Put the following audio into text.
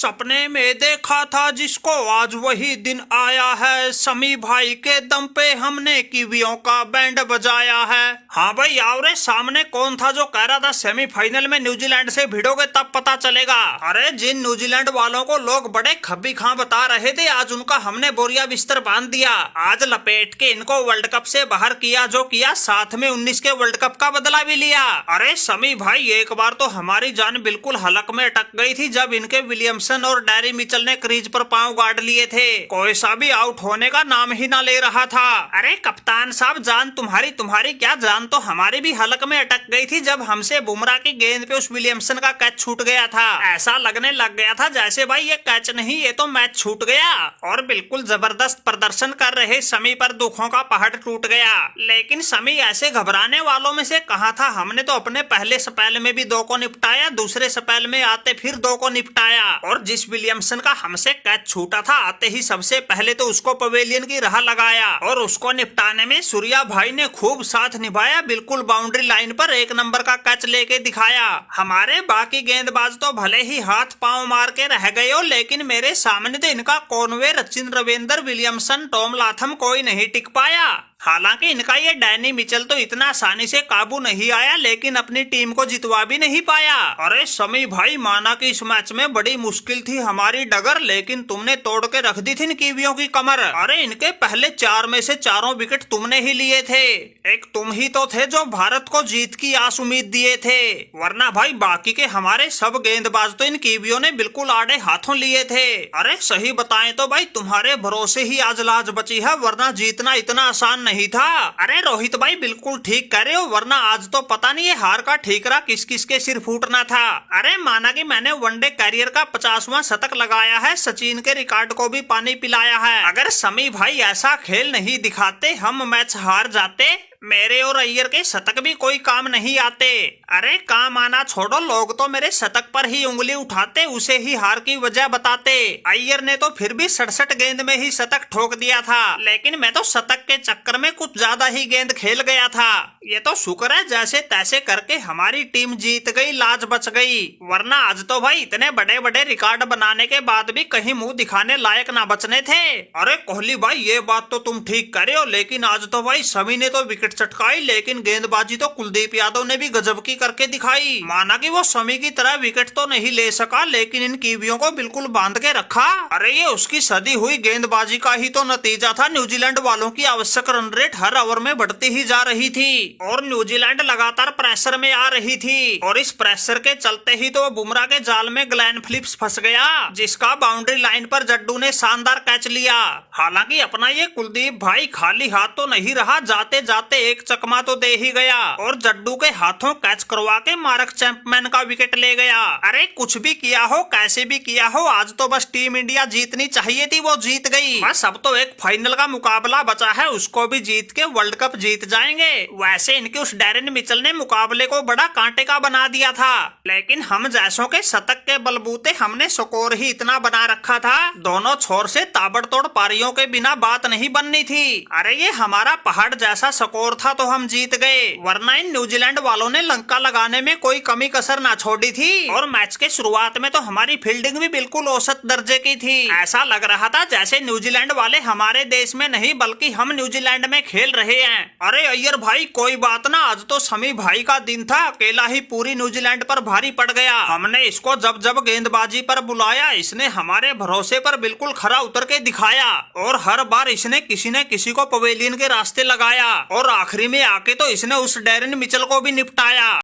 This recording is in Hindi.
सपने में देखा था जिसको आज वही दिन आया है। समी भाई के दम पे हमने कीवियों का बैंड बजाया है। हाँ भाई आओ रे, सामने कौन था जो कह रहा था सेमीफाइनल में न्यूजीलैंड से भिड़ोगे तब पता चलेगा। अरे जिन न्यूजीलैंड वालों को लोग बड़े खब्बी खां बता रहे थे, आज उनका हमने बोरिया बिस्तर बांध दिया। आज लपेट के इनको वर्ल्ड कप से बाहर किया जो किया, साथ में 19 के वर्ल्ड कप का बदला भी लिया। अरे समी भाई एक बार तो हमारी जान बिल्कुल हलक में अटक गई थी जब इनके विलियमसन और डैरी मिचेल ने क्रीज पर पांव गाड़ लिए थे। कोई सा भी आउट होने का नाम ही ना ले रहा था। अरे कप्तान साहब, जान तुम्हारी क्या, जान तो हमारी भी हलक में अटक गई थी जब हमसे बुमराह की गेंद पे उस विलियमसन का कैच छूट गया था। ऐसा लगने लग गया था जैसे भाई ये कैच नहीं, ये तो मैच छूट गया। और बिल्कुल जबरदस्त प्रदर्शन कर रहे समी पर दुखों का पहाड़ टूट गया। लेकिन समी ऐसे घबराने वालों में से कहाँ था। हमने तो अपने पहले स्पेल में भी 2 को निपटाया, दूसरे स्पेल में आते फिर 2 को निपटाया। और जिस विलियमसन का हमसे कैच छूटा था, आते ही सबसे पहले तो उसको पवेलियन की राह लगाया और उसको निपटाने में सूर्या भाई ने खूब साथ निभाया। बिल्कुल बाउंड्री लाइन पर 1 नंबर का कैच लेके दिखाया। हमारे बाकी गेंदबाज तो भले ही हाथ पांव मार के रह गए हो, लेकिन मेरे सामने तो इनका Conway, Sachin Ravindra, Williamson, Tom Latham कोई नहीं टिक पाया। हालांकि इनका ये डैनी मिचेल तो इतना आसानी से काबू नहीं आया, लेकिन अपनी टीम को जितवा भी नहीं पाया। अरे समी भाई, माना कि इस मैच में बड़ी मुश्किल थी हमारी डगर, लेकिन तुमने तोड़ के रख दी थी इन कीवियों की कमर। अरे इनके पहले 4 में से 4 विकेट तुमने ही लिए थे। एक तुम ही तो थे जो भारत को जीत की आस उम्मीद दिए थे, वरना भाई बाकी के हमारे सब गेंदबाज तो इन कीवियों ने बिल्कुल आड़े हाथों लिए थे। अरे सही बताएं तो भाई तुम्हारे भरोसे ही आज लाज बची है, वरना जीतना इतना आसान नहीं था। अरे रोहित भाई बिल्कुल ठीक कह रहे हो, वरना आज तो पता नहीं ये हार का ठीकरा किस किस के सिर फूटना था। अरे माना कि मैंने वनडे कैरियर का 50वां शतक लगाया है, सचिन के रिकॉर्ड को भी पानी पिलाया है। अगर समी भाई ऐसा खेल नहीं दिखाते, हम मैच हार जाते। मेरे और अय्यर के शतक भी कोई काम नहीं आते। अरे काम आना छोड़ो, लोग तो मेरे शतक पर ही उंगली उठाते, उसे ही हार की वजह बताते। अय्यर ने तो फिर भी 67 गेंद में ही शतक ठोक दिया था, लेकिन मैं तो शतक के चक्कर में कुछ ज्यादा ही गेंद खेल गया था। ये तो शुक्र है जैसे तैसे करके हमारी टीम जीत गई, लाज बच गई, वरना आज तो भाई इतने बड़े बड़े रिकॉर्ड बनाने के बाद भी कहीं मुंह दिखाने लायक ना बचने थे। अरे कोहली भाई ये बात तो तुम ठीक कर रहे हो, लेकिन आज तो भाई समी ने तो विकेट चटकाई, लेकिन गेंदबाजी तो कुलदीप यादव ने भी गजब की करके दिखाई। माना कि वो समी की तरह विकेट तो नहीं ले सका, लेकिन इन कीवियों को बिल्कुल बांध के रखा। अरे ये उसकी सदी हुई गेंदबाजी का ही तो नतीजा था। न्यूजीलैंड वालों की आवश्यक रन रेट हर ओवर में बढ़ती ही जा रही थी और न्यूजीलैंड लगातार प्रेशर में आ रही थी, और इस प्रेशर के चलते ही तो बुमराह के जाल में ग्लेन फिलिप्स फंस गया, जिसका बाउंड्री लाइन पर जड्डू ने शानदार कैच लिया। हालांकि अपना ये कुलदीप भाई खाली हाथ तो नहीं रहा, जाते जाते एक चकमा तो दे ही गया और जड्डू के हाथों कैच करवा के मार्क चैंपमैन का विकेट ले गया। अरे कुछ भी किया हो, कैसे भी किया हो, आज तो बस टीम इंडिया जीतनी चाहिए थी, वो जीत गई। बस अब तो एक फाइनल का मुकाबला बचा है, उसको भी जीत के वर्ल्ड कप जीत जाएंगे। वैसे इनके उस डैरेन मिचेल ने मुकाबले को बड़ा कांटे का बना दिया था, लेकिन हम जैसों के शतक के बलबूते हमने स्कोर ही इतना बना रखा था, दोनों छोर से ताबड़तोड़ पारियों के बिना बात नहीं बननी थी। अरे ये हमारा पहाड़ जैसा स्कोर था तो हम जीत गए, वरना इन न्यूजीलैंड वालों ने लंका लगाने में कोई कमी कसर ना छोड़ी थी। और मैच के शुरुआत में तो हमारी फील्डिंग भी बिल्कुल औसत दर्जे की थी। ऐसा लग रहा था जैसे न्यूजीलैंड वाले हमारे देश में नहीं बल्कि हम न्यूजीलैंड में खेल रहे हैं। अरे अय्यर भाई कोई बात ना, आज तो समी भाई का दिन था, अकेला ही पूरी न्यूजीलैंड पर भारी पड़ गया। हमने इसको जब जब गेंदबाजी पर बुलाया, इसने हमारे भरोसे पर बिल्कुल खरा उतर के दिखाया, और हर बार इसने किसी न किसी को पवेलियन के रास्ते लगाया, और आखिरी में आके तो इसने उस डैरेन मिचेल को भी निपटाया।